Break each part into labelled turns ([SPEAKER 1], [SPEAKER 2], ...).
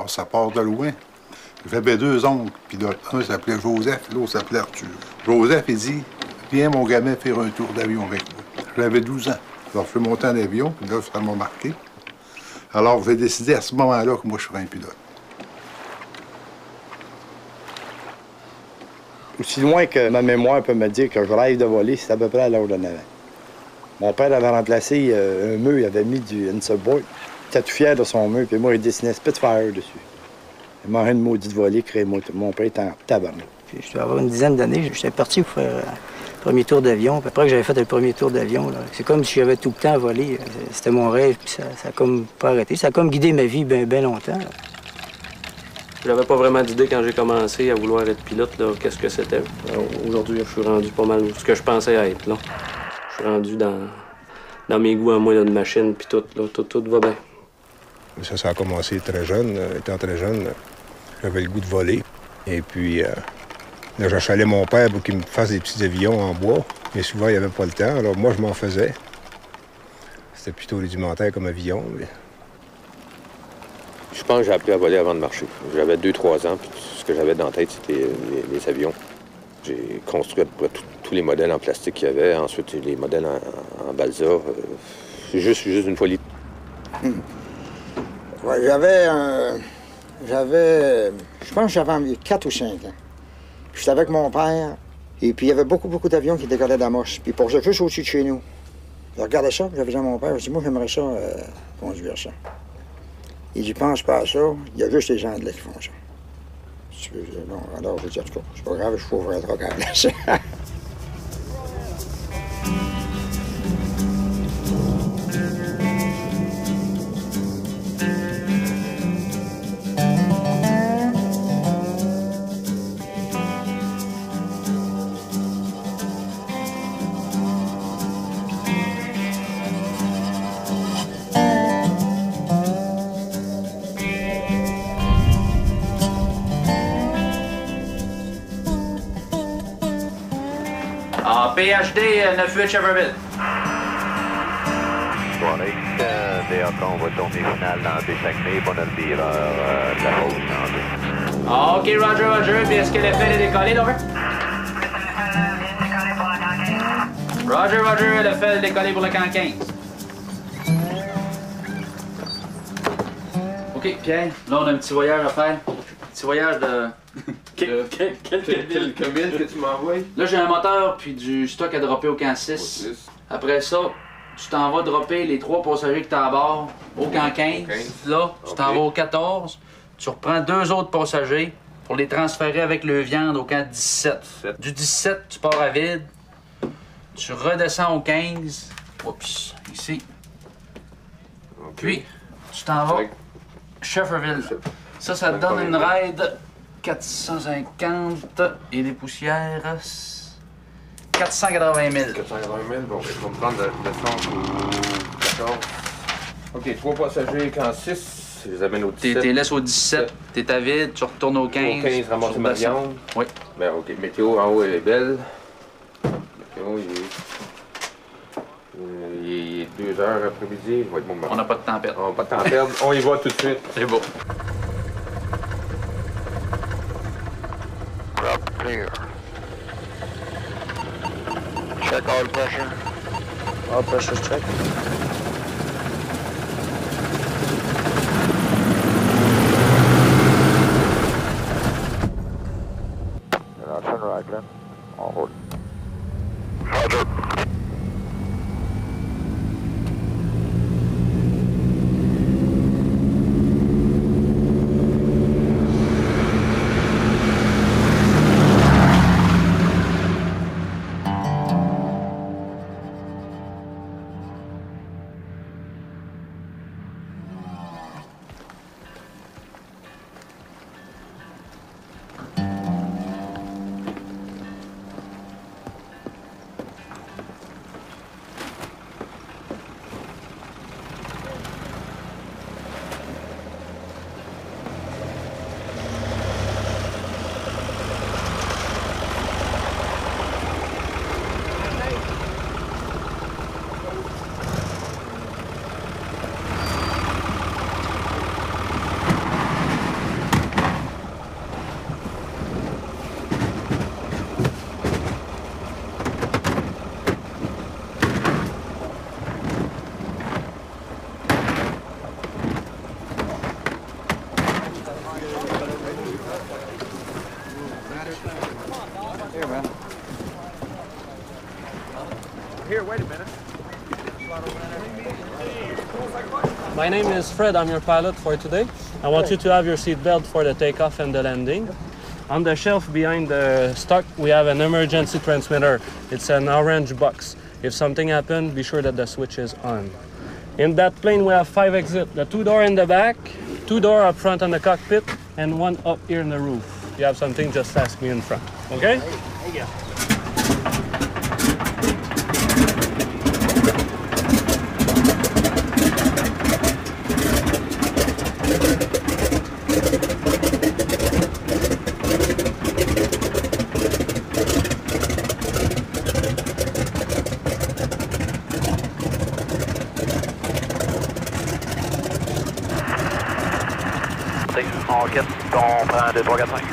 [SPEAKER 1] Alors, ça part de loin. J'avais 2 oncles pilotes. Un s'appelait Joseph, l'autre s'appelait Arthur. Joseph, il dit, viens, mon gamin, faire un tour d'avion avec moi. J'avais 12 ans. Alors, je suis monté en avion, puis là, ça m'a marqué. Alors, j'ai décidé à ce moment-là que moi, je serais un pilote.
[SPEAKER 2] Aussi loin que ma mémoire peut me dire que je rêve de voler, c'est à peu près à l'heure de 9 ans. Mon père avait remplacé un mur, il avait mis du Inserboard. Il était tout fier de son mur, puis moi, il dessinait Spitfire dessus. Il m'a une maudite volée, créé mon père était en tabarnak.
[SPEAKER 3] Je dois avoir une dizaine d'années, j'étais parti pour faire le premier tour d'avion. Après que j'avais fait le premier tour d'avion, c'est comme si j'avais tout le temps volé. C'était mon rêve, puis ça a comme pas arrêté. Ça a comme guidé ma vie bien longtemps.
[SPEAKER 4] J'avais pas vraiment d'idée quand j'ai commencé à vouloir être pilote, qu'est-ce que c'était. Aujourd'hui, je suis rendu pas mal ce que je pensais être, là. Je suis rendu dans mes goûts à moi, là, de machine, puis tout va bien.
[SPEAKER 5] Ça a commencé très jeune. Étant très jeune, j'avais le goût de voler. Et puis, là, j'achalais mon père pour qu'il me fasse des petits avions en bois. Mais souvent, il n'y avait pas le temps. Alors, moi, je m'en faisais. C'était plutôt rudimentaire comme avion. Mais...
[SPEAKER 6] Je pense que j'ai appris à voler avant de marcher. J'avais 2-3 ans, puis ce que j'avais dans la tête, c'était les avions. J'ai construit à peu près tous les modèles en plastique qu'il y avait. Ensuite, les modèles en balsa. C'est juste une folie.
[SPEAKER 7] Ouais, je pense que j'avais 4 ou 5 ans. J'étais avec mon père, et puis il y avait beaucoup d'avions qui décollaient d'Amos. Puis pour juste au-dessus de chez nous. Je regardais ça, puis j'avais dit à mon père, je dis, moi, j'aimerais ça conduire ça. Il dit, pense pas à ça, il y a juste les gens de là qui font ça. Bon, alors, je dis, en tout cas, c'est pas grave, je faut ouvrir un truc à la ça.
[SPEAKER 8] PhD 98 Cheverville.
[SPEAKER 9] Bon, DA on va tourner finale dans des Saguenay, on a le vireur de la Beauce en 2.
[SPEAKER 8] OK, Roger. Puis est-ce que le fait est décollé, Dover? Roger, le fait est décollé pour le camp 15. OK, Pierre, là, on a un petit voyage à faire. Petit voyage de... Quelle
[SPEAKER 6] cabine que tu m'envoies?
[SPEAKER 8] Là, j'ai un moteur puis du stock à dropper au camp 6. Après ça, tu t'en vas dropper les 3 passagers que tu as à bord au camp 15. Là, tu t'en vas au 14. Tu reprends 2 autres passagers pour les transférer avec le viande au camp 17. Du 17, tu pars à vide. Tu redescends au 15. Oups, ici. Puis, tu t'en vas Cheverville. Ça te donne une ride 450 et les poussières 480 000.
[SPEAKER 6] 480 000, bon, je vais me prendre le centre au 14. OK, 3 passagers, camp 6, je les amène au 17.
[SPEAKER 8] T'es laisses au 17, t'es à vide, tu retournes au 15.
[SPEAKER 6] Au 15, ramasser ma viande.
[SPEAKER 8] Oui.
[SPEAKER 6] Ben, OK, météo en haut, elle est belle. Météo, il est 2 heures après-midi, il va être bon moment.
[SPEAKER 8] On n'a pas de temps à perdre.
[SPEAKER 6] On n'a pas de temps à perdre, on y va tout de suite.
[SPEAKER 8] C'est beau.
[SPEAKER 9] Clear. Check all pressure.
[SPEAKER 3] All pressure's checked.
[SPEAKER 9] Turn right, Glenn. All hold. Roger.
[SPEAKER 7] Here, man.
[SPEAKER 10] Here, wait a minute.
[SPEAKER 4] My name is Fred. I'm your pilot for today. I want you to have your seatbelt for the takeoff and the landing. On the shelf behind the stock, we have an emergency transmitter. It's an orange box. If something happens, be sure that the switch is on. In that plane, we have 5 exits. The 2 doors in the back, 2 doors up front on the cockpit, and 1 up here in the roof. If you have something, just ask me in front, okay?
[SPEAKER 7] Hey, yeah.
[SPEAKER 9] En quête, on prend 2, 3, 4, 5.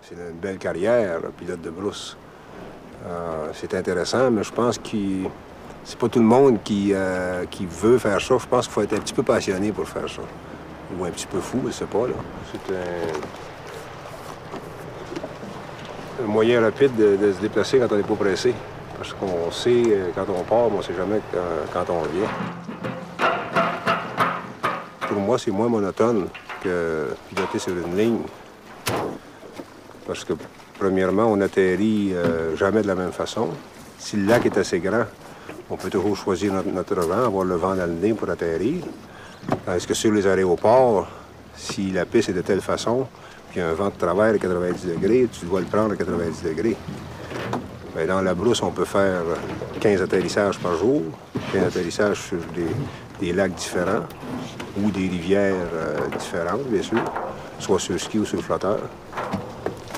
[SPEAKER 5] C'est une belle carrière, pilote de brousse. C'est intéressant, mais je pense que c'est pas tout le monde qui veut faire ça. Je pense qu'il faut être un petit peu passionné pour faire ça. Ou un petit peu fou, je sais pas, là. C'est un moyen rapide de se déplacer quand on n'est pas pressé. Parce qu'on sait quand on part, mais on sait jamais quand on revient. Pour moi, c'est moins monotone que piloter sur une ligne. Parce que, premièrement, on n'atterrit jamais de la même façon. Si le lac est assez grand, on peut toujours choisir notre vent, avoir le vent dans le nez pour atterrir. Tandis que sur les aéroports, si la piste est de telle façon, puis il y a un vent de travers à 90 degrés, tu dois le prendre à 90 degrés. Bien, dans la brousse, on peut faire 15 atterrissages par jour, 15 atterrissages sur des lacs différents ou des rivières différentes, bien sûr, soit sur ski ou sur flotteur.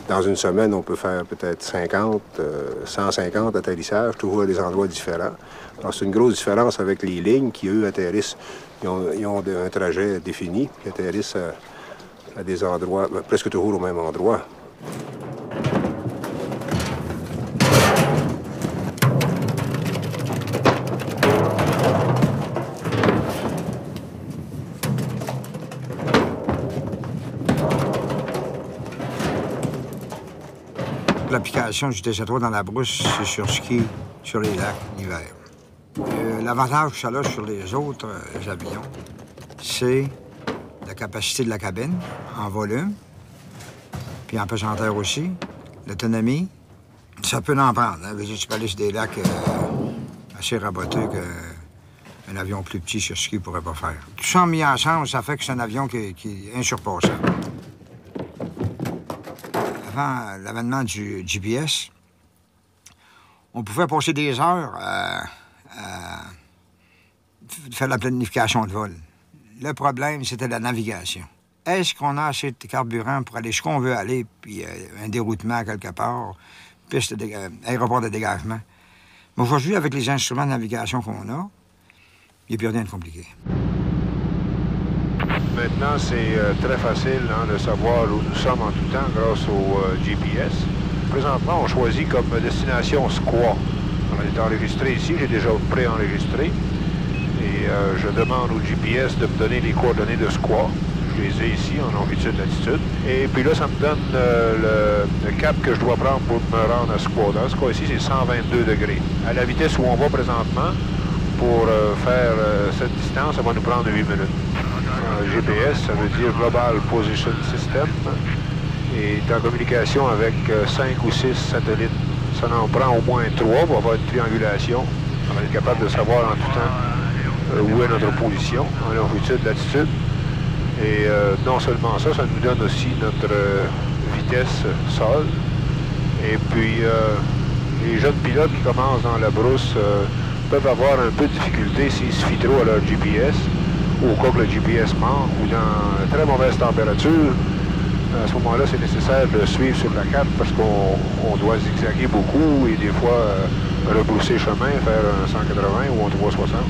[SPEAKER 5] Dans une semaine, on peut faire peut-être 50, 150 atterrissages, toujours à des endroits différents. Alors, c'est une grosse différence avec les lignes qui, eux, atterrissent. Ils ont un trajet défini, qui atterrissent à des endroits, presque toujours au même endroit.
[SPEAKER 7] L'application du TC3 dans la brousse, c'est sur ski, sur les lacs, l'hiver. L'avantage que ça a sur les autres avions, c'est la capacité de la cabine en volume, puis en pesanteur aussi, l'autonomie. Ça peut en prendre. Hein? Tu peux aller sur des lacs assez raboteux qu'un avion plus petit sur ski ne pourrait pas faire. Tout ça mis ensemble, ça fait que c'est un avion qui est insurpassable. Avant l'avènement du GPS, on pouvait passer des heures à faire la planification de vol. Le problème, c'était la navigation. Est-ce qu'on a assez de carburant pour aller jusqu'où on veut aller, puis un déroutement quelque part, piste aéroport de dégagement? Mais aujourd'hui, avec les instruments de navigation qu'on a, il n'y a plus rien de compliqué.
[SPEAKER 5] Maintenant, c'est très facile de savoir où nous sommes en tout temps grâce au GPS. Présentement, on choisit comme destination Squaw. On est enregistré ici, j'ai déjà préenregistré. Et je demande au GPS de me donner les coordonnées de Squaw. Je les ai ici en longitude-latitude. Et puis là, ça me donne le cap que je dois prendre pour me rendre à Squaw. Dans ce cas-ci, c'est 122 degrés. À la vitesse où on va présentement, pour faire cette distance, ça va nous prendre 8 minutes. GPS, ça veut dire Global Position System, et est en communication avec 5 ou 6 satellites. Ça en prend au moins 3 pour avoir une triangulation. On va être capable de savoir en tout temps où est notre position, en longitude, latitude. Et non seulement ça, ça nous donne aussi notre vitesse sol. Et puis, les jeunes pilotes qui commencent dans la brousse peuvent avoir un peu de difficulté s'ils se fient trop à leur GPS, ou au cas que le GPS manque, ou dans très mauvaise température. À ce moment-là, c'est nécessaire de suivre sur la carte parce qu'on doit zigzaguer beaucoup et des fois rebrousser chemin, faire un 180 ou un 360.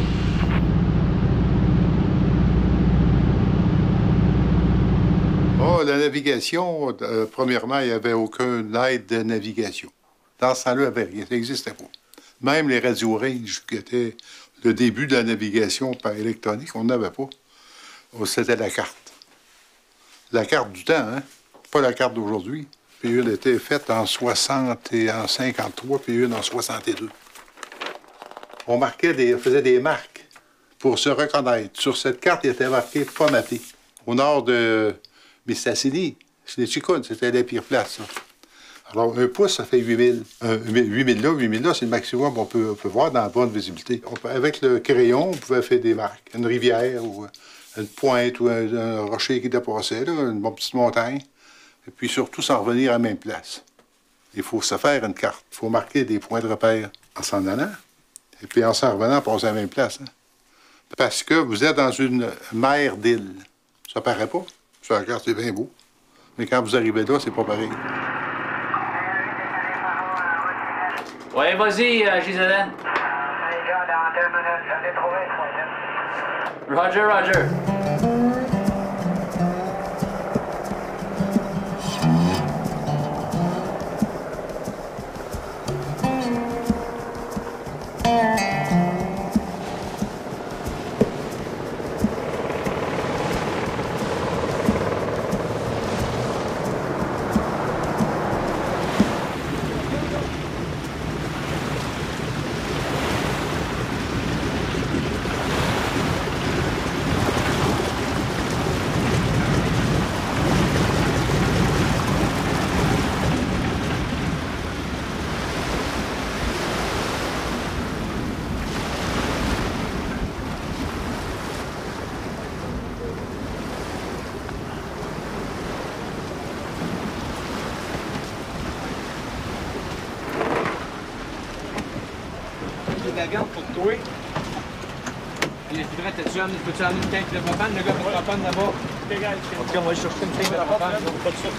[SPEAKER 1] Oh, la navigation, premièrement, il n'y avait aucune aide de navigation. Dans ce temps-là, il n'y avait rien, ça n'existait pas. Même les radios range, qui étaient le début de la navigation par électronique, on n'avait pas. C'était la carte. La carte du temps, hein? Pas la carte d'aujourd'hui. Puis une était faite en 60 et en 53, puis une en 62. On faisait des marques pour se reconnaître. Sur cette carte, il était marqué « Pas maté ». Au nord de Mistassini, c'est les Chicounes, c'était la pire place, ça. Alors, un pouce, ça fait 8000. 8000 là, c'est le maximum qu'on peut voir dans la bonne visibilité. Avec le crayon, on pouvait faire des marques. Une rivière, ou une pointe, ou un rocher qui dépassait, là, une bonne petite montagne. Et puis surtout, sans revenir à la même place. Il faut se faire une carte. Il faut marquer des points de repère en s'en allant. Et puis en s'en revenant, passer à la même place. Hein. Parce que vous êtes dans une mer d'îles. Ça paraît pas. Sur la carte, c'est bien beau. Mais quand vous arrivez là, c'est pas pareil.
[SPEAKER 8] Ouais, vas-y, Gisèle. Roger, Roger.
[SPEAKER 10] La viande pour toi. Puis je voudrais te dire, peux-tu amener une tank de propane? Le gars de propane là-bas. En tout cas, on va aller chercher une tank de propane. Pas de suite.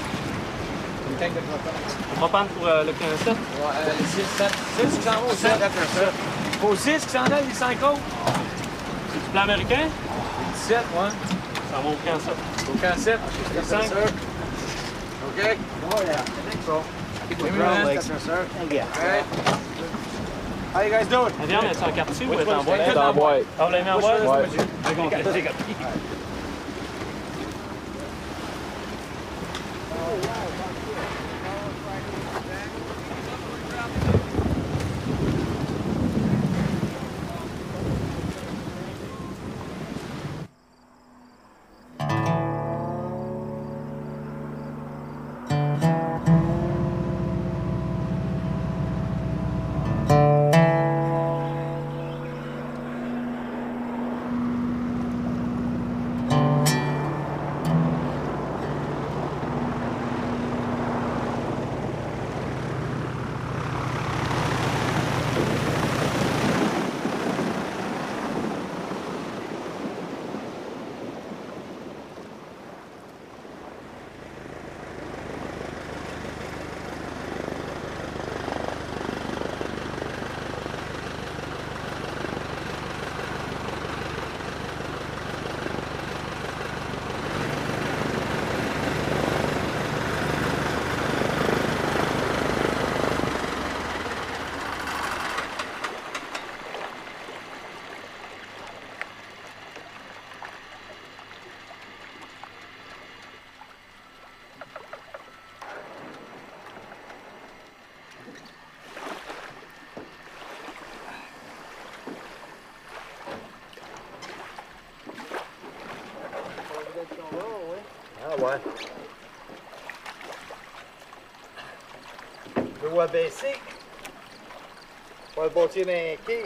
[SPEAKER 10] Une tank de propane.
[SPEAKER 4] Propane pour le 15-7?
[SPEAKER 10] Ouais, le 6-7. 6 qui s'en va au 7. Au 6 qui s'en a, il s'en compte.
[SPEAKER 4] C'est du plan américain?
[SPEAKER 10] Le 17, ouais.
[SPEAKER 4] Ça va au 15-7.
[SPEAKER 10] Au 15-7.
[SPEAKER 4] C'est 5.
[SPEAKER 10] OK. Oh, yeah. I think so. Okay. How you guys doing?
[SPEAKER 4] La viande, est-ce en quartier ou est en boîte?
[SPEAKER 10] Elle est en boîte.
[SPEAKER 4] Ah, vous l'avez mis en boîte?
[SPEAKER 10] Ouais.
[SPEAKER 4] J'ai compris.
[SPEAKER 2] Ah ouais. L'eau a baissé. On va le bâtir dans un quai.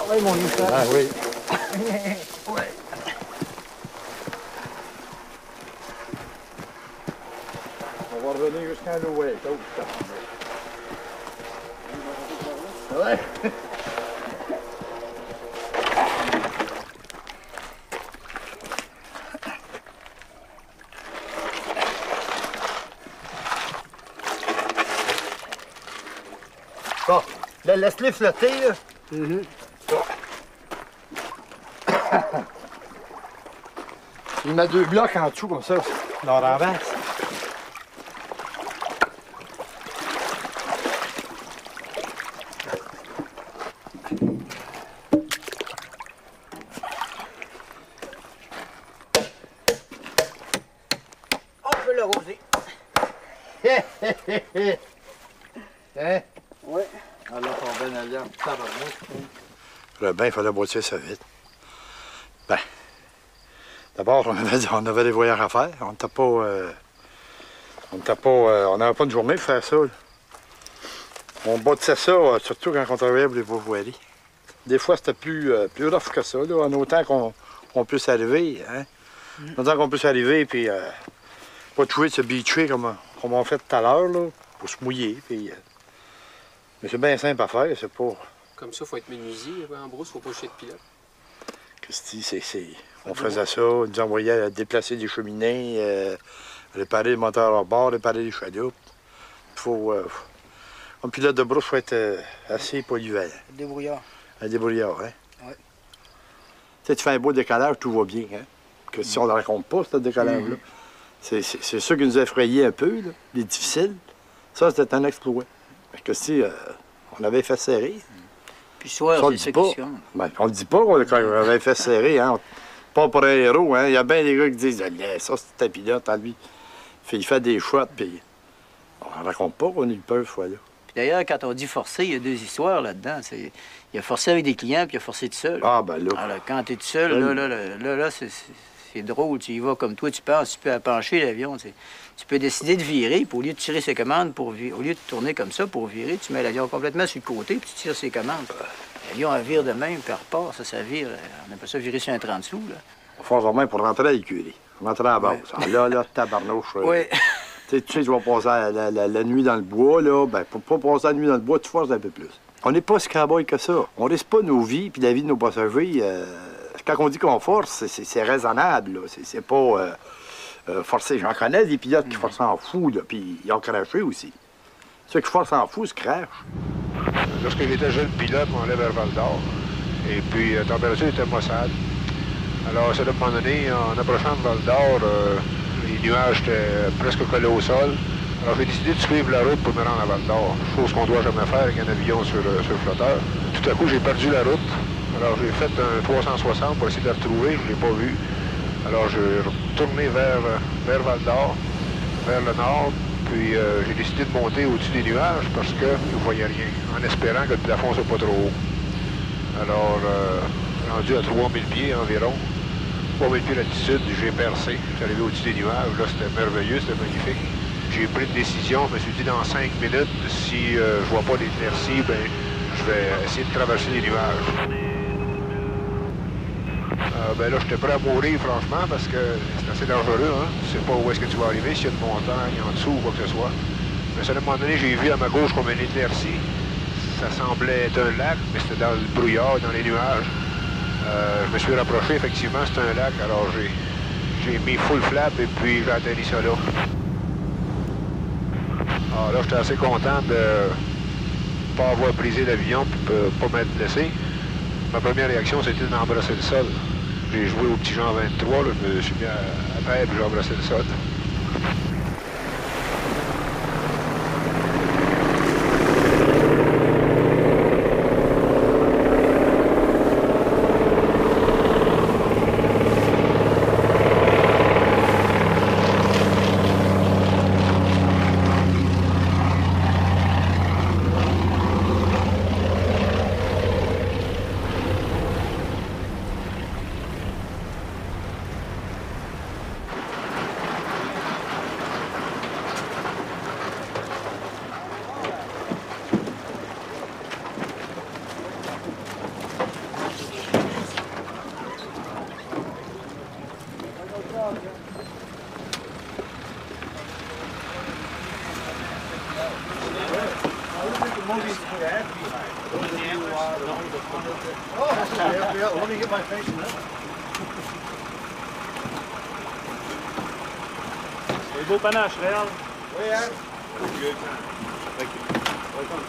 [SPEAKER 3] Ah oui, mon Nicolas.
[SPEAKER 2] Ah oui.
[SPEAKER 3] Ouais.
[SPEAKER 2] On va voir venir jusqu'à l'ouest. Ouais. Bon, là, laisse-les flotter, là. Il met 2 blocs en dessous, comme ça. Dans la renverse.
[SPEAKER 3] On peut l'arroser.
[SPEAKER 2] Hein?
[SPEAKER 3] Oui.
[SPEAKER 2] Ah là, on va aller en ben, il fallait boîtier ça vite. Ben, d'abord, on avait des voyages à faire. On n'avait pas une journée pour faire ça. Là. On bâtissait ça, surtout quand on travaillait pour les voiliers. Des fois, c'était plus rough que ça, là, en autant qu'on puisse arriver. Hein? Autant qu'on puisse arriver, puis pas trouver de se beacher comme on fait tout à l'heure, là, pour se mouiller. Puis, mais c'est bien simple à faire, c'est pas...
[SPEAKER 11] Comme ça, il faut être menuisier. En brousse, il faut pas jeter de pilote.
[SPEAKER 2] Christy, on faisait ça, on nous envoyait à déplacer des cheminées, réparer les moteurs à bord, réparer les chaloupes. Un pilote de brousse, il faut être assez polyvalent.
[SPEAKER 3] Un débrouillard.
[SPEAKER 2] Un débrouillard, hein?
[SPEAKER 3] Oui.
[SPEAKER 2] Tu sais, tu fais un beau décalage, tout va bien, hein? Que si on ne le raconte pas, ce décalage-là. C'est ça qui nous a effrayé un peu, là, les difficiles. Ça, c'était un exploit. Fait que si on avait fait serrer.
[SPEAKER 3] Puis soir, c'est ça qui se compte.
[SPEAKER 2] Ben, on le dit pas qu'on avait fait serrer, hein? Pas pour un héros, hein? Il y a bien des gars qui disent « ça, c'est un pilote, à lui. » Il fait des shots, puis on ne raconte pas qu'on a eu peur, ce fois-là.
[SPEAKER 3] Puis d'ailleurs, quand on dit forcer, il y a 2 histoires là-dedans. Il a forcé avec des clients, puis il a forcé tout seul.
[SPEAKER 2] Ah, ben là.
[SPEAKER 3] Alors, quand tu es tout seul, là, c'est drôle. Tu y vas comme toi, tu penses, tu peux pencher l'avion. Tu peux décider de virer, puis au lieu de tirer ses commandes, au lieu de tourner comme ça pour virer, tu mets l'avion complètement sur le côté, puis tu tires ses commandes. L'avion, elle vire de même, puis elle repart. Ça vire. On appelle ça virer sur un 30 sous, là.
[SPEAKER 2] Forcément, pour rentrer à l'écurie. Rentrer à la base. Ouais. Là, tabarnouche.
[SPEAKER 3] Oui.
[SPEAKER 2] Tu sais, tu vas passer la nuit dans le bois, là. Ben, pour pas passer la nuit dans le bois, tu forces un peu plus. On n'est pas si cowboy que ça. On risque pas nos vies puis la vie de nos passagers. Quand on dit qu'on force, c'est raisonnable, là. C'est pas forcé. J'en connais des pilotes qui forcent en fou, là, puis ils ont craché aussi. Ceux qui forcent en fou se crachent.
[SPEAKER 5] Lorsque j'étais jeune pilote, on allait vers Val-d'Or. Et puis, la température était maussade. Alors, c'est à un moment donné, en approchant de Val-d'Or, les nuages étaient presque collés au sol. Alors, j'ai décidé de suivre la route pour me rendre à Val-d'Or, chose qu'on ne doit jamais faire avec un avion sur le flotteur. Tout à coup, j'ai perdu la route. Alors, j'ai fait un 360 pour essayer de la retrouver. Je ne l'ai pas vue. Alors, j'ai retourné vers Val-d'Or, vers le nord. Puis, j'ai décidé de monter au-dessus des nuages parce que je ne voyais rien, en espérant que le plafond ne soit pas trop haut. Alors, rendu à 3000 pieds environ, 3000 pieds d'altitude, j'ai percé. Je suis arrivé au-dessus des nuages. Là, c'était merveilleux, c'était magnifique. J'ai pris une décision. Je me suis dit, dans 5 minutes, si je ne vois pas d'éclaircie, ben, je vais essayer de traverser les nuages. Ben là, j'étais prêt à mourir, franchement, parce que c'est assez dangereux, hein. Tu sais pas où est-ce que tu vas arriver, s'il y a une montagne en dessous ou quoi que ce soit. Mais à un moment donné, j'ai vu à ma gauche comme une éclaircie. Ça semblait être un lac, mais c'était dans le brouillard, dans les nuages. Je me suis rapproché, effectivement, c'était un lac, alors j'ai mis full flap et puis j'ai atterri ça là. Alors là, j'étais assez content de ne pas avoir brisé l'avion et de ne pas m'être blessé. Ma première réaction, c'était d'embrasser le sol. J'ai joué au petit Jean 23, là, je me suis mis à terre et j'ai embrassé le sol.
[SPEAKER 10] movies for that. Oh, let me get my face in it. C'est beau panache, réel. Oui, hein? Good. Thank you. Welcome.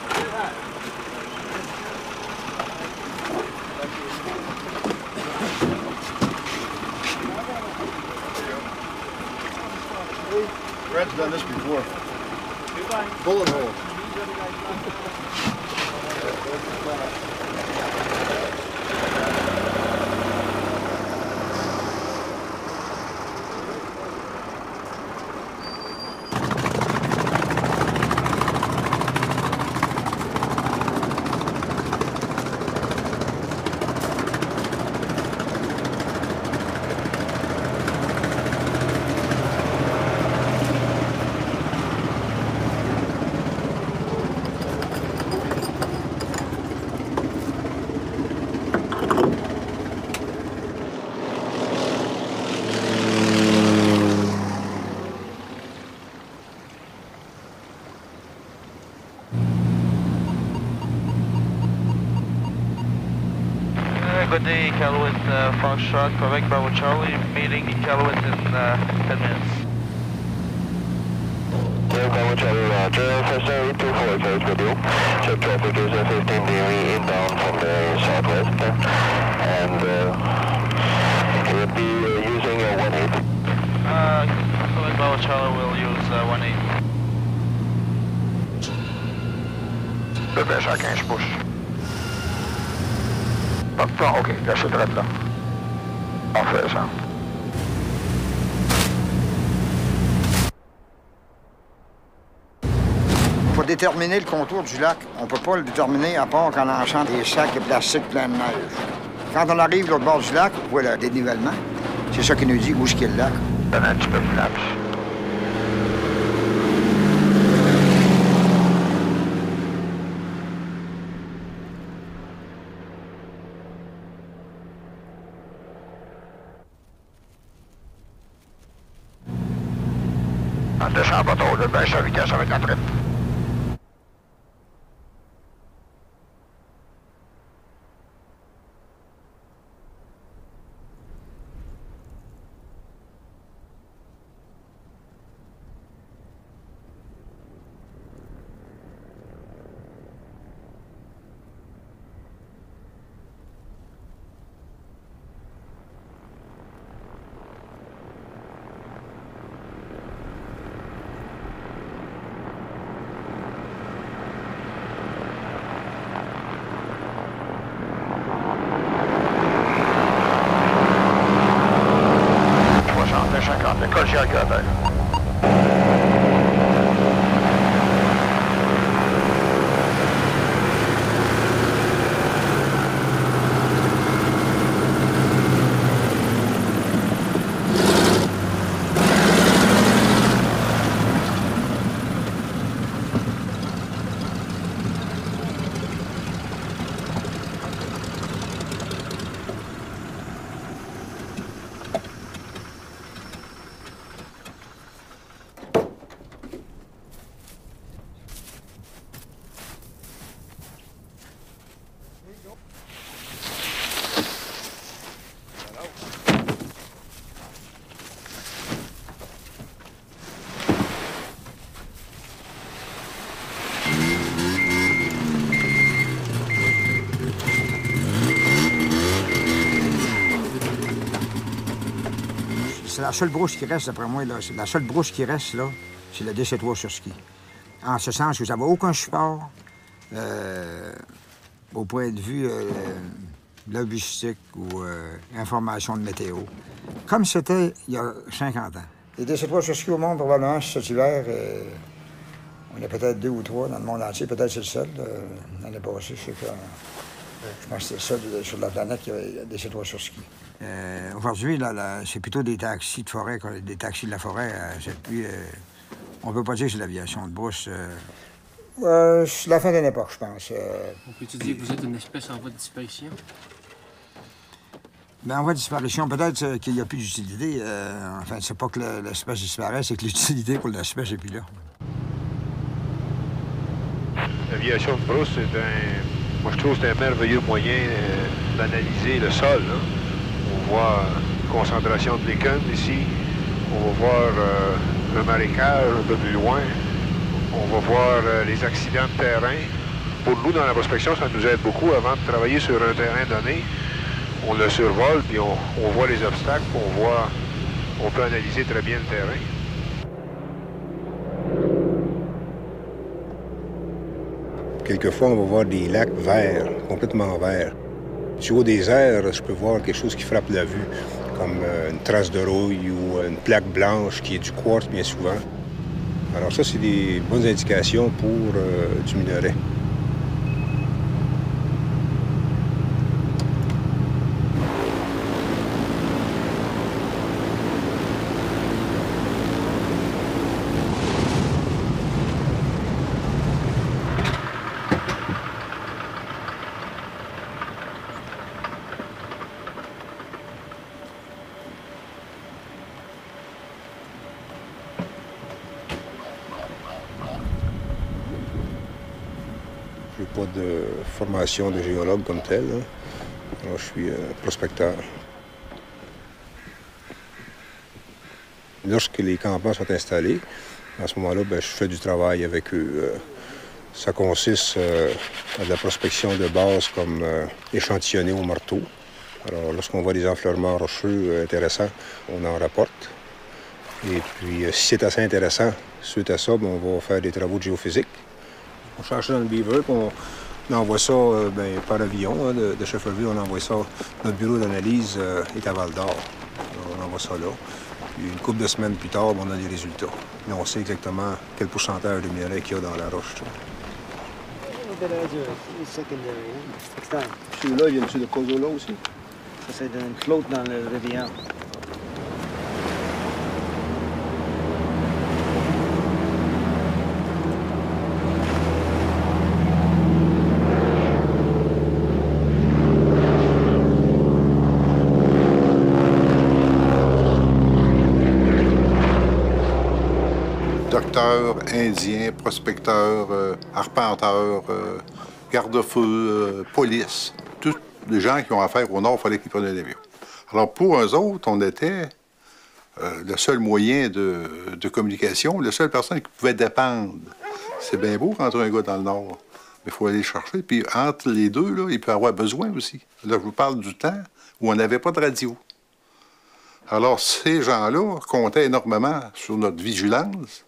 [SPEAKER 7] Red's done this before. Bullet hole.
[SPEAKER 12] Good day, Iqaluit Foxtrot, Quebec Bravo Charlie, meeting Iqaluit in 10 minutes.
[SPEAKER 9] Bravo Charlie, Roger, first 248 carries with you. Check traffic is 15 DV inbound from the southwest, and we'll be using 1-8.
[SPEAKER 12] Quebec Bravo Charlie will use 1-8.
[SPEAKER 7] Dépêche à 15 pouces. OK, là, c'est droit là. Parfait, ça. Pour déterminer le contour du lac, on ne peut pas le déterminer à part qu'en lançant des sacs de plastique pleins de neige. Quand on arrive de l'autre bord du lac, on voit le dénivellement. C'est ça qui nous dit où est-ce qu'il y a le lac. Donne un petit peu de laps. On descend pas trop, là, baisse la vitesse avec la trip. L'école Giacotin. C'est la seule brousse qui reste, d'après moi, là. La seule brousse qui reste, là, c'est le DC3 sur ski. En ce sens que vous n'avez aucun support au point de vue logistique ou information de météo, comme c'était il y a 50 ans. Les DC3 sur ski au monde, probablement, cet hiver, on est peut-être 2 ou 3 dans le monde entier. Peut-être c'est le seul. L'année passée, je sais que... Je pense que c'est le seul sur la planète qui a des DC3 sur ski. Aujourd'hui, c'est plutôt des taxis de forêt, des taxis de la forêt. On ne peut pas dire que c'est l'aviation de brousse. C'est la fin d'une époque, je pense.
[SPEAKER 11] On peut-tu dire que vous êtes une espèce en voie de disparition?
[SPEAKER 7] Bien, en voie de disparition, peut-être qu'il n'y a plus d'utilité. Enfin, c'est pas que l'espèce disparaît, c'est que l'utilité pour l'espèce n'est plus là.
[SPEAKER 5] L'aviation de brousse, moi je trouve que c'est un merveilleux moyen d'analyser le sol. Là. On voit concentration de lichen ici. On va voir le marécage un peu plus loin. On va voir les accidents de terrain. Pour nous, dans la prospection, ça nous aide beaucoup avant de travailler sur un terrain donné. On le survole, puis on voit les obstacles, puis on peut analyser très bien le terrain. Quelquefois, on va voir des lacs verts, complètement verts. Du haut des airs, je peux voir quelque chose qui frappe la vue, comme une trace de rouille ou une plaque blanche qui est du quartz bien souvent. Alors ça, c'est des bonnes indications pour du minerai. Je n'ai pas de formation de géologue comme tel. Hein. Alors, je suis prospecteur. Lorsque les campements sont installés, à ce moment-là, je fais du travail avec eux. Ça consiste à de la prospection de base comme échantillonner au marteau. Alors, lorsqu'on voit des enfleurements rocheux intéressants, on en rapporte. Et puis, si c'est assez intéressant, suite à ça, on va faire des travaux de géophysique. On cherche dans le beaver, puis on envoie ça par avion hein, de Shefferville. On envoie ça. Notre bureau d'analyse est à Val-d'Or. On envoie ça là. Puis une couple de semaines plus tard, on a les résultats. Là, on sait exactement quel pourcentage de minerai qu'il y a dans la roche. Celui-là, il vient-tu de Cozola aussi?
[SPEAKER 10] Ça, c'est une flotte dans le rivière.
[SPEAKER 1] Docteur, indien, prospecteur, arpenteur, garde-feu, police. Tous les gens qui ont affaire au Nord, il fallait qu'ils prennent un avion. Alors pour eux autres, on était le seul moyen de communication, la seule personne qui pouvait dépendre. C'est bien beau rentrer un gars dans le Nord, mais il faut aller le chercher. Puis entre les deux, là, il peut avoir besoin aussi. Là, je vous parle du temps où on n'avait pas de radio. Alors ces gens-là comptaient énormément sur notre vigilance.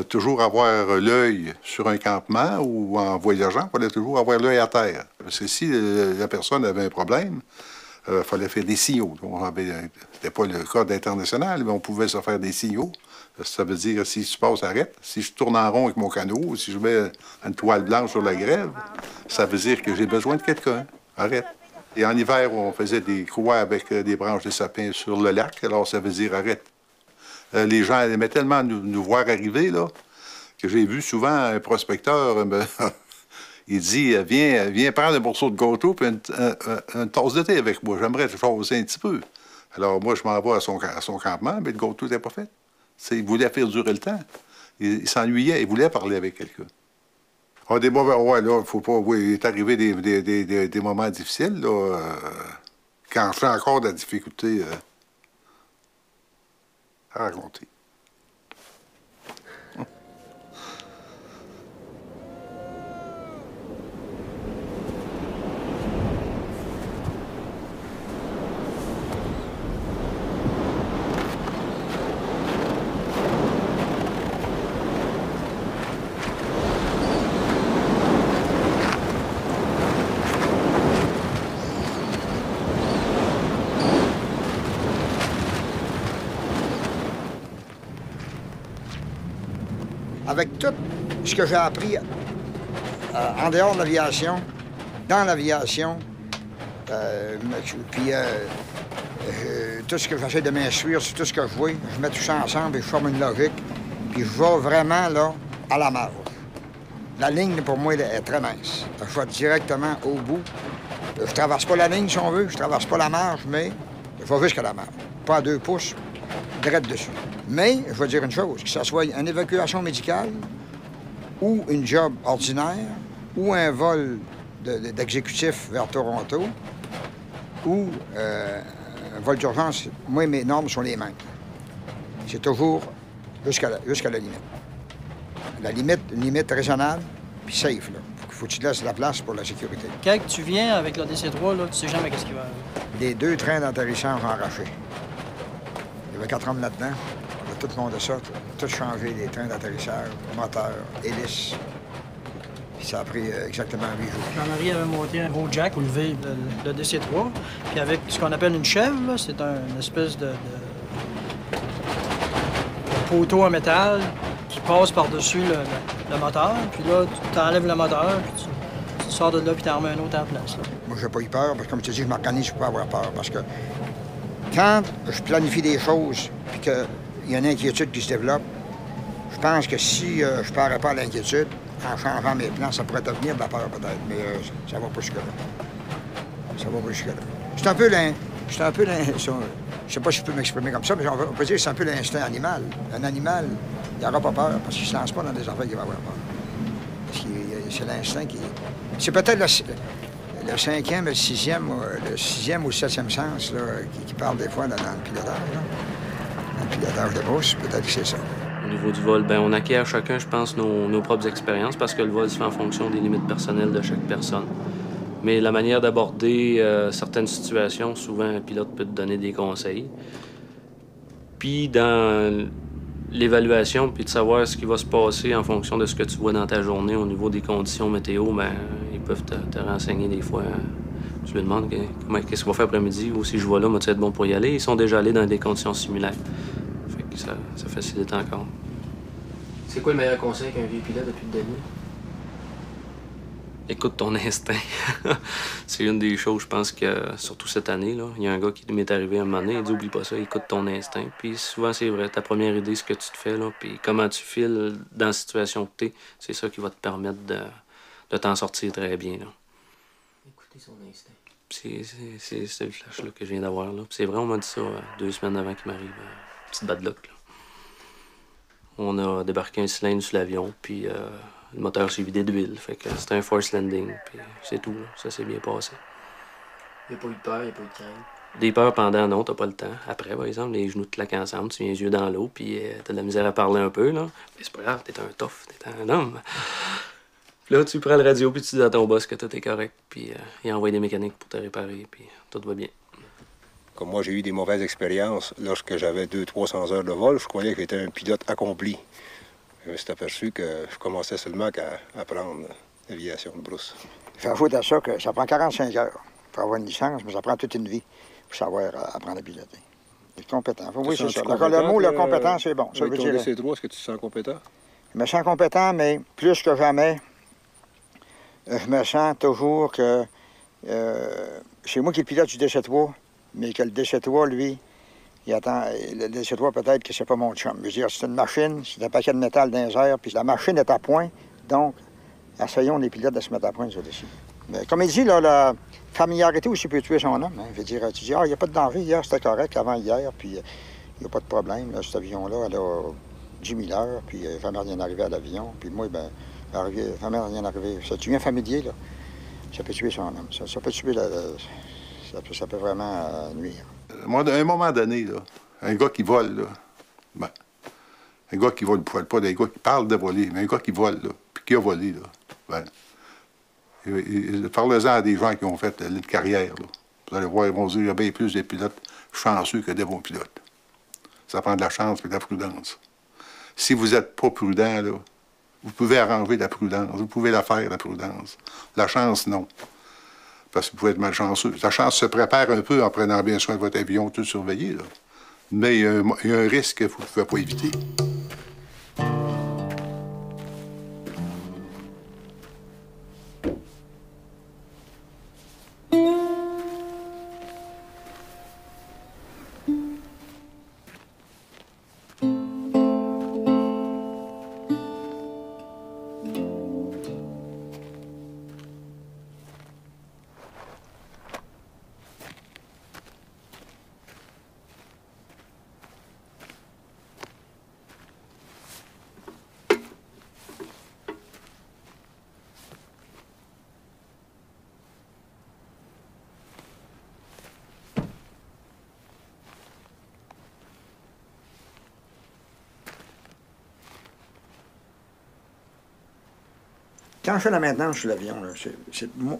[SPEAKER 1] Toujours avoir l'œil sur un campement ou en voyageant, il fallait toujours avoir l'œil à terre. Parce que si la personne avait un problème, il fallait faire des signaux. C'était pas le code international, mais on pouvait se faire des signaux. Ça veut dire, si je passe, arrête. Si je tourne en rond avec mon canot, ou si je mets une toile blanche sur la grève, ça veut dire que j'ai besoin de quelqu'un. Arrête. Et en hiver, on faisait des croix avec des branches de sapin sur le lac, alors ça veut dire arrête. Les gens aimaient tellement nous voir arriver, là, que j'ai vu souvent un prospecteur, il dit « Viens prendre un morceau de gâteau et une tasse de thé avec moi. J'aimerais te chausser un petit peu. » Alors moi, je m'en vais à son campement, mais le gâteau n'était pas fait. T'sais, il voulait faire durer le temps. Il s'ennuyait, il voulait parler avec quelqu'un. Ah, des mauvais... Ouais, là, il faut pas... Oui, il est arrivé des moments difficiles, là. Quand j'ai encore de la difficulté... à raconter.
[SPEAKER 7] Avec tout ce que j'ai appris en dehors de l'aviation, dans l'aviation, puis tout ce que j'essaie de m'instruire sur tout ce que je vois, je mets tout ça ensemble et je forme une logique, puis je vais vraiment là, à la marge. La ligne, pour moi, est très mince. Je vais directement au bout. Je traverse pas la ligne, si on veut, je traverse pas la marge, mais je vais jusqu'à la marge. Pas à 2 pouces, direct dessus. Mais, je vais dire une chose, que ce soit une évacuation médicale ou une job ordinaire, ou un vol d'exécutif vers Toronto, ou un vol d'urgence. Moi, mes normes sont les mêmes. C'est toujours jusqu'à la limite. La limite, une limite raisonnable, puis safe, là. Faut que tu te laisses la place pour la sécurité.
[SPEAKER 13] Quand tu viens avec le DC-3, là, tu sais jamais qu'est-ce qui va arriver.
[SPEAKER 7] Les 2 trains d'atterrissage ont arraché. Il y avait 4 hommes là-dedans. On a tout monté ça, tout changé, les trains d'atterrissage, moteurs, hélices. Puis ça a pris exactement 8 jours.
[SPEAKER 13] Jean-Marie avait monté un gros jack pour lever le DC-3. Puis avec ce qu'on appelle une chèvre, c'est une espèce de poteau en métal qui passe par-dessus le moteur. Puis là, tu enlèves le moteur, puis tu sors de là, puis tu en remets un autre en place. Là.
[SPEAKER 7] Moi, j'ai pas eu peur, parce que comme tu dis, je m'organise pour pas avoir peur. Parce que quand je planifie des choses, puis qu'il y a une inquiétude qui se développe, je pense que si je ne parais pas à l'inquiétude, en changeant mes plans, ça pourrait devenir de la peur peut-être, mais ça va pas jusque-là. Ça va pas jusque-là. C'est un peu je sais pas si je peux m'exprimer comme ça, mais on peut dire que c'est un peu l'instinct animal. Un animal, il n'aura pas peur parce qu'il ne se lance pas dans des affaires qu'il va avoir peur. C'est l'instinct qui... C'est peut-être le 5e, le 6e ou le 7e sens là, qui parle des fois dans le pilotage. Là. Dans le pilotage de brousse, peut-être que c'est ça.
[SPEAKER 4] Au niveau du vol, bien, on acquiert chacun, je pense, nos propres expériences parce que le vol se fait en fonction des limites personnelles de chaque personne. Mais la manière d'aborder certaines situations, souvent un pilote peut te donner des conseils. Puis dans l'évaluation, puis de savoir ce qui va se passer en fonction de ce que tu vois dans ta journée au niveau des conditions météo, bien, ils peuvent te renseigner des fois. Tu lui demandes qu'est-ce qu'il va faire après-midi ou si je vois là, vas-tu être bon pour y aller? Ils sont déjà allés dans des conditions similaires. Fait que ça facilite encore.
[SPEAKER 11] C'est quoi le meilleur conseil qu'un vieux pilote depuis de donner?
[SPEAKER 4] Écoute ton instinct. C'est une des choses, je pense que, surtout cette année, là, il y a un gars qui m'est arrivé un moment donné, il dit « Oublie pas ça, écoute ton instinct ». Puis souvent, c'est vrai, ta première idée, ce que tu te fais, là, puis comment tu files dans la situation que t'es, c'est ça qui va te permettre de t'en sortir très bien. Là.
[SPEAKER 11] Écouter son instinct.
[SPEAKER 4] C'est le flash là, que je viens d'avoir. Là. C'est vrai, on m'a dit ça 2 semaines avant qu'il m'arrive. Petite bad luck. Là. On a débarqué un cylindre sur l'avion, puis... le moteur s'est vidé d'huile, fait que c'était un force landing, puis c'est tout, là. Ça s'est bien passé.
[SPEAKER 11] Il n'y a pas eu de peur, il n'y a pas eu de crainte?
[SPEAKER 4] Des peurs pendant, non, t'as pas le temps. Après, par exemple, les genoux te claquent ensemble, tu viens les yeux dans l'eau, puis t'as de la misère à parler un peu, là. Mais c'est pas grave, t'es un tough, t'es un homme. Puis là, tu prends le radio, puis tu dis à ton boss que tout est correct, puis il envoie des mécaniques pour te réparer, puis tout va bien.
[SPEAKER 5] Comme moi, j'ai eu des mauvaises expériences. Lorsque j'avais 200-300 heures de vol, je croyais que j'étais un pilote accompli. Je me suis aperçu que je commençais seulement qu'à apprendre l'aviation de brousse.
[SPEAKER 7] Faut ajouter à ça que ça prend 45 heures pour avoir une licence, mais ça prend toute une vie pour savoir apprendre à piloter. C'est compétent. Oui, c'est ça. Le mot, le compétent, c'est bon. Ça veut dire...
[SPEAKER 5] Avec ton DC-3, est-ce que tu te sens compétent?
[SPEAKER 7] Je me sens compétent, mais plus que jamais, je me sens toujours que c'est moi qui le pilote du DC-3, mais que le DC-3, lui, il attend, le DC-3, peut-être que c'est pas mon chum. Je veux dire, c'est une machine, c'est un paquet de métal dans les airs, puis la machine est à point, donc essayons les pilotes de se mettre à point dessus. Mais comme il dit, là, la familiarité aussi peut tuer son homme. Hein. Je veux dire, tu dis, il n'y a pas de danger, hier c'était correct, avant hier, puis il n'y a pas de problème. Là, cet avion-là, elle a 10 000 heures, puis jamais rien arrivé à l'avion. Puis moi, ben, jamais rien arrivé. Ça tue un familier, là. Ça peut tuer son homme. Ça peut tuer, ça peut vraiment nuire.
[SPEAKER 1] Moi, à un moment donné, là, un gars qui vole, là, ben, un gars qui vole, pas des gars qui parlent de voler, mais un gars qui vole, là, puis qui a volé, là, ben, parlez-en à des gens qui ont fait une carrière, là. Vous allez voir, ils vont dire qu'il y a bien plus de pilotes chanceux que des bons pilotes. Ça prend de la chance et de la prudence. Si vous n'êtes pas prudent, là, vous pouvez arranger la prudence, vous pouvez la faire, la prudence. La chance, non. Parce que vous pouvez être malchanceux. La chance se prépare un peu en prenant bien soin de votre avion, tout surveillé, là. Mais il y a un risque que vous ne pouvez pas éviter.
[SPEAKER 7] Quand je fais la maintenance sur l'avion,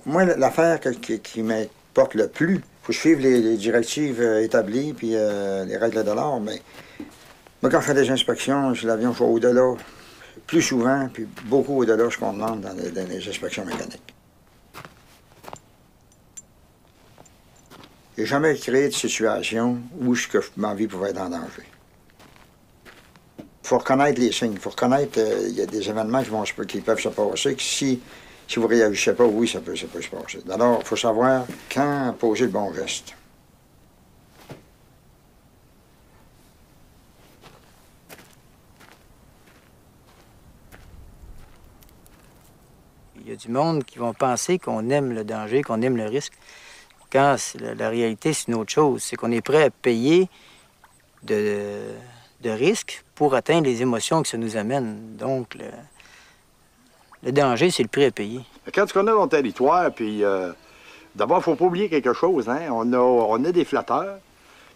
[SPEAKER 7] moi, l'affaire qui m'importe le plus, il faut que je suive les directives établies puis les règles de l'art, mais moi, quand je fais des inspections sur l'avion, je vais au-delà, plus souvent, puis beaucoup au-delà de ce qu'on demande dans les inspections mécaniques. J'ai jamais créé de situation où ma vie pouvait être en danger. Il faut reconnaître les signes, il faut reconnaître il y a des événements qui peuvent se passer, que si vous ne réagissez pas, oui, ça peut se passer. Alors, il faut savoir quand poser le bon geste.
[SPEAKER 3] Il y a du monde qui vont penser qu'on aime le danger, qu'on aime le risque. Quand la réalité, c'est une autre chose. C'est qu'on est prêt à payer de risques pour atteindre les émotions que ça nous amène. Donc, le danger, c'est le prix à payer.
[SPEAKER 2] Quand tu connais ton territoire, puis d'abord, il ne faut pas oublier quelque chose. Hein? On a des flotteurs,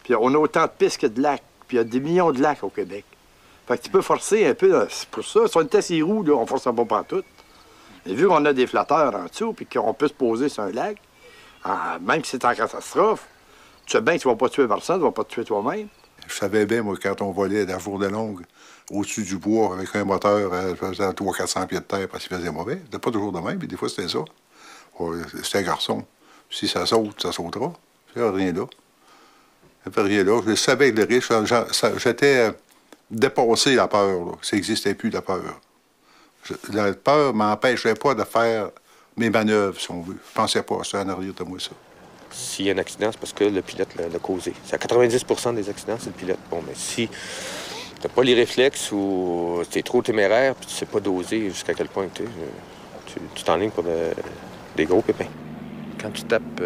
[SPEAKER 2] puis on a autant de pistes que de lacs, puis il y a des millions de lacs au Québec. Fait que tu peux forcer un peu. C'est pour ça, si on était ses roues, là, on ne force pas partout. Et vu qu'on a des flotteurs en dessous, puis qu'on peut se poser sur un lac, même si c'est en catastrophe, tu sais bien que tu ne vas pas tuer personne, tu ne vas pas te tuer toi-même.
[SPEAKER 1] Je savais bien, moi, quand on volait la journée longue au-dessus du bois avec un moteur faisant 300-400 pieds de terre parce qu'il faisait mauvais. C'était pas toujours de même, puis des fois, c'était ça. C'était un garçon. Si ça saute, ça sautera. Il n'y a rien là. Il n'y avait rien là. Je savais que le risque, j'étais dépassé la peur. Là. Ça n'existait plus, la peur. La peur ne m'empêchait pas de faire mes manœuvres, si on veut. Je pensais pas, c'était en arrière de moi, ça.
[SPEAKER 6] S'il y a un accident, c'est parce que le pilote l'a causé. C'est à 90 % des accidents, c'est le pilote. Bon, mais si tu n'as pas les réflexes ou tu es trop téméraire puis tu ne sais pas doser jusqu'à quel point tu t'enlignes pour des gros pépins. Quand tu tapes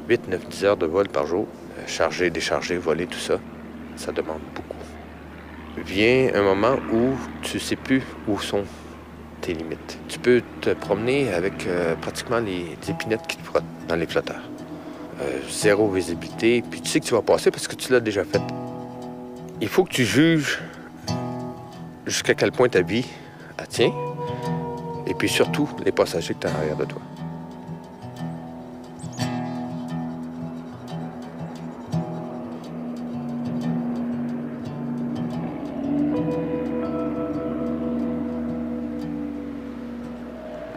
[SPEAKER 6] 8, 9, 10 heures de vol par jour, charger, décharger, voler, tout ça, ça demande beaucoup. Vient un moment où tu ne sais plus où sont tes limites. Tu peux te promener avec pratiquement les épinettes qui te frottent dans les flotteurs. Zéro visibilité, puis tu sais que tu vas passer parce que tu l'as déjà fait. Il faut que tu juges jusqu'à quel point ta vie tient, et puis surtout les passagers que tu as en arrière de toi.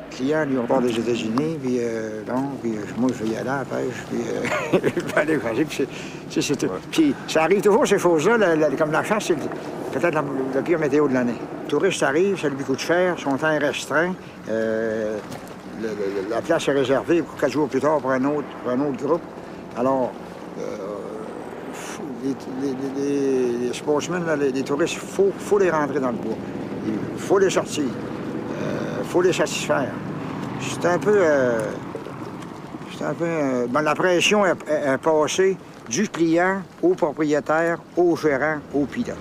[SPEAKER 7] Le client, lui, on part des États-Unis, puis moi, je vais y aller à la pêche, puis je vais aller pêcher, puis c'est tout. Puis ça arrive toujours, ces choses-là, comme la chasse, c'est peut-être la pire météo de l'année. Le touriste arrive, ça lui coûte cher, son temps est restreint, la place est réservée pour 4 jours plus tard pour un autre groupe. Alors, les sportsmen, là, les touristes, il faut les rentrer dans le bois. Il faut les sortir. Il faut les satisfaire. C'est un peu... la pression est passée du client au propriétaire, au gérant, au pilote.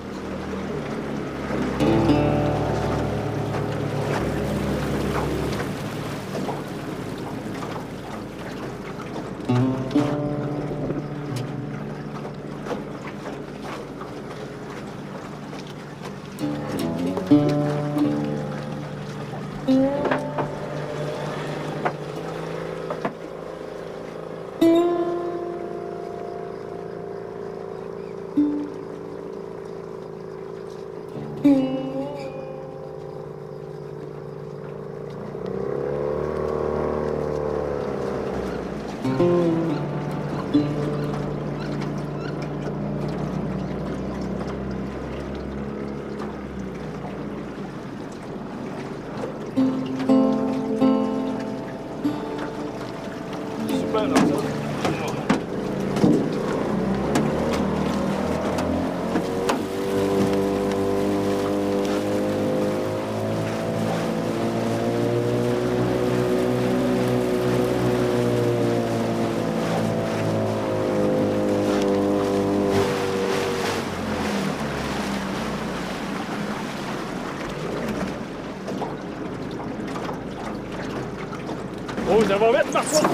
[SPEAKER 10] Oh, ça va vite, Marceau!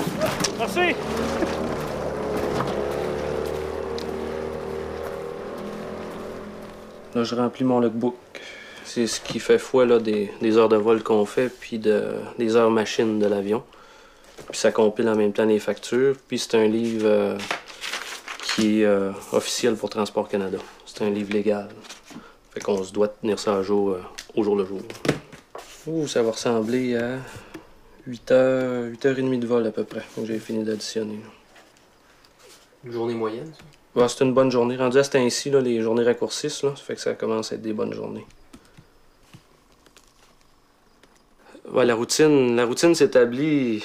[SPEAKER 10] Merci!
[SPEAKER 4] Là, je remplis mon logbook. C'est ce qui fait foi là, des heures de vol qu'on fait, puis des heures machines de l'avion. Puis ça compile en même temps les factures. Puis c'est un livre qui est officiel pour Transport Canada. C'est un livre légal. Fait qu'on se doit tenir ça à jour au jour le jour. Ça va ressembler à 8h30 de vol à peu près. Donc j'ai fini d'additionner.
[SPEAKER 11] Une journée moyenne, ça?
[SPEAKER 4] Ouais, c'est une bonne journée. Rendu à ce temps-ci, les journées raccourcissent, là, ça fait que ça commence à être des bonnes journées. Ouais, la routine s'établit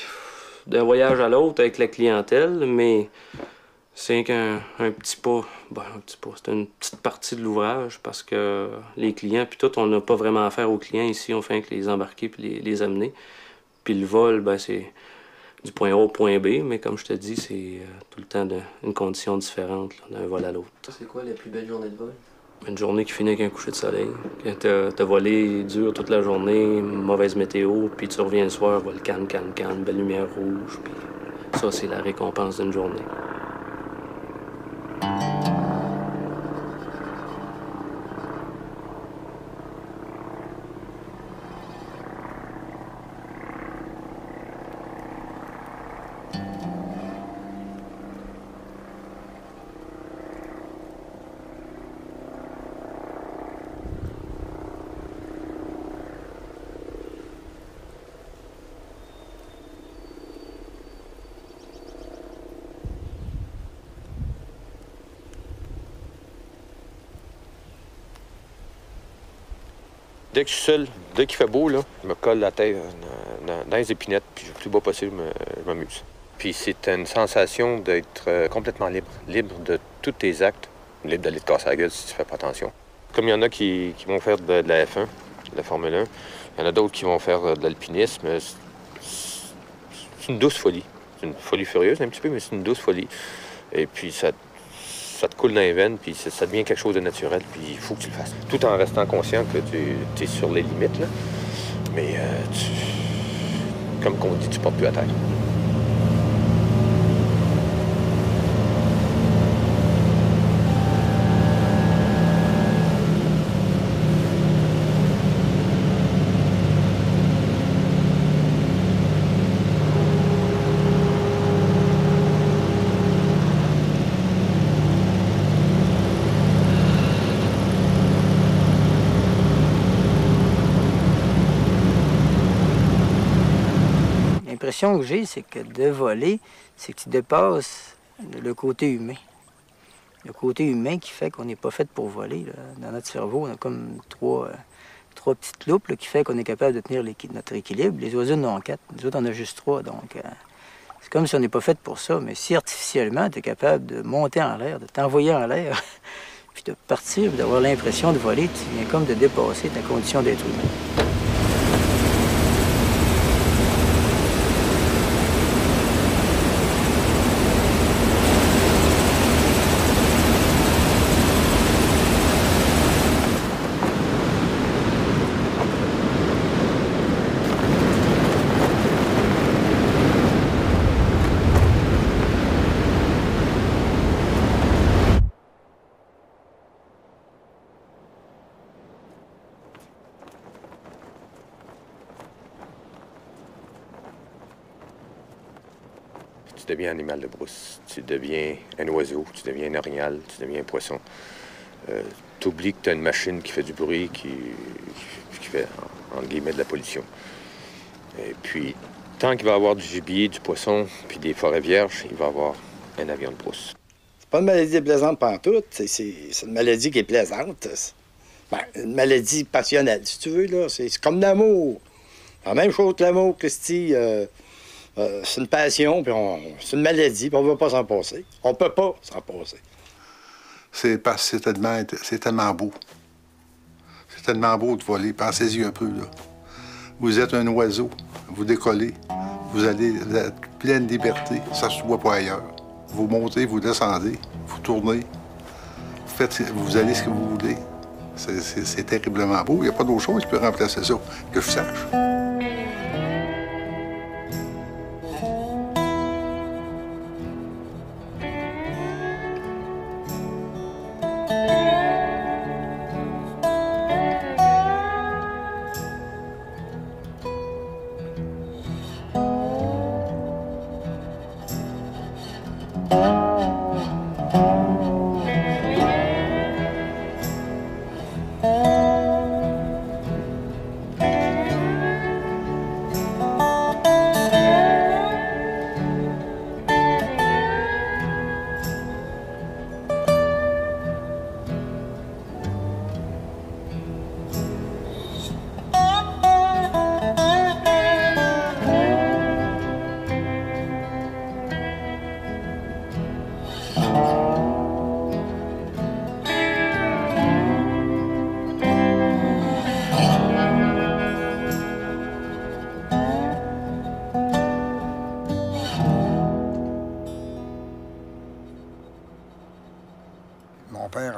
[SPEAKER 4] d'un voyage à l'autre avec la clientèle, mais c'est qu'un petit pas. Ben, un petit pas. C'est une petite partie de l'ouvrage parce que les clients, puis tout, on n'a pas vraiment affaire aux clients ici. On fait que les embarquer puis les amener. Puis le vol, ben, c'est du point A au point B, mais comme je te dis, c'est tout le temps une condition différente d'un vol à l'autre.
[SPEAKER 11] C'est quoi la plus belle journée de vol?
[SPEAKER 4] Une journée qui finit avec un coucher de soleil. Quand t'as volé dur toute la journée, mauvaise météo, puis tu reviens le soir, vol calme, belle lumière rouge, puis ça, c'est la récompense d'une journée.
[SPEAKER 6] Dès que je suis seul, dès qu'il fait beau, là, je me colle la tête dans les épinettes, puis le plus bas possible, je m'amuse. Puis c'est une sensation d'être complètement libre de tous tes actes, libre d'aller te casser la gueule si tu fais pas attention. Comme il y en a qui vont faire de la F1, de la Formule 1, il y en a d'autres qui vont faire de l'alpinisme. C'est une douce folie. C'est une folie furieuse un petit peu, mais c'est une douce folie. Et puis ça te coule dans les veines, puis ça devient quelque chose de naturel, puis il faut que tu le fasses. Tout en restant conscient que tu es sur les limites, là. Mais comme on dit, tu portes plus à terre.
[SPEAKER 3] L'impression que j'ai, c'est que de voler, c'est que tu dépasses le côté humain. Le côté humain qui fait qu'on n'est pas fait pour voler. Là. Dans notre cerveau, on a comme trois petites loupes là, qui fait qu'on est capable de tenir notre équilibre. Les oiseaux en ont 4, les autres en ont juste 3. Donc, c'est comme si on n'est pas fait pour ça. Mais si artificiellement, tu es capable de monter en l'air, de t'envoyer en l'air, puis de partir, d'avoir l'impression de voler, tu viens comme de dépasser ta condition d'être humain.
[SPEAKER 6] Tu deviens un animal de brousse, tu deviens un oiseau, tu deviens un orignal, tu deviens un poisson. Tu oublies que tu as une machine qui fait du bruit, qui fait, entre guillemets, de la pollution. Et puis, tant qu'il va y avoir du gibier, du poisson, puis des forêts vierges, il va y avoir un avion de brousse.
[SPEAKER 2] C'est pas une maladie plaisante pantoute, c'est une maladie qui est plaisante. Ben, une maladie passionnelle, si tu veux, là. C'est comme l'amour. La même chose que l'amour, Christy. C'est une passion, puis c'est une maladie, puis on ne veut pas s'en passer. On ne peut pas s'en passer.
[SPEAKER 1] C'est parce que c'est tellement beau. C'est tellement beau de voler. Pensez-y un peu, là. Vous êtes un oiseau, vous décollez, vous allez à pleine liberté, ça ne se voit pas ailleurs. Vous montez, vous descendez, vous tournez, vous allez ce que vous voulez. C'est terriblement beau. Il n'y a pas d'autre chose qui peut remplacer ça, que je sache.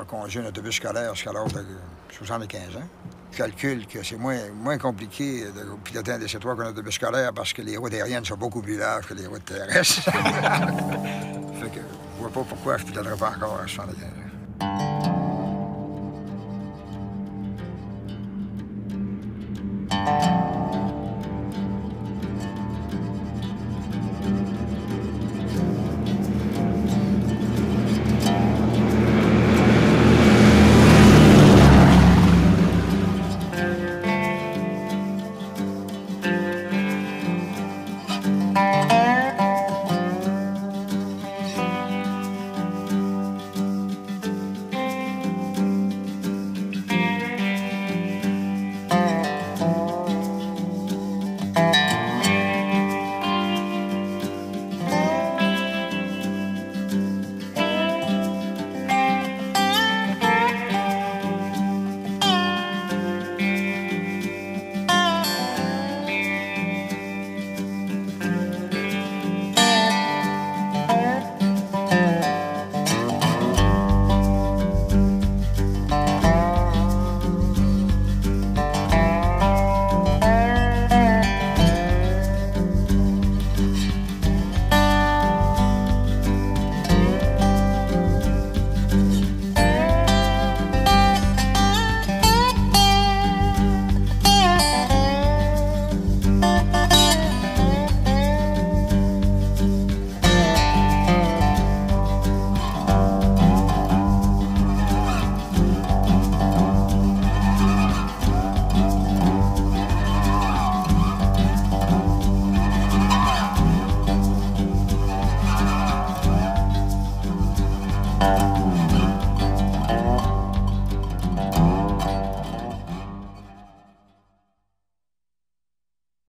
[SPEAKER 7] conduit un autobus scolaire jusqu'à l'âge de 75 ans. Je calcule que c'est moins compliqué de piloter un DC-3 qu'un autobus scolaire parce que les routes aériennes sont beaucoup plus larges que les routes terrestres. Fait que je vois pas pourquoi je piloterais pas encore à 75 ans.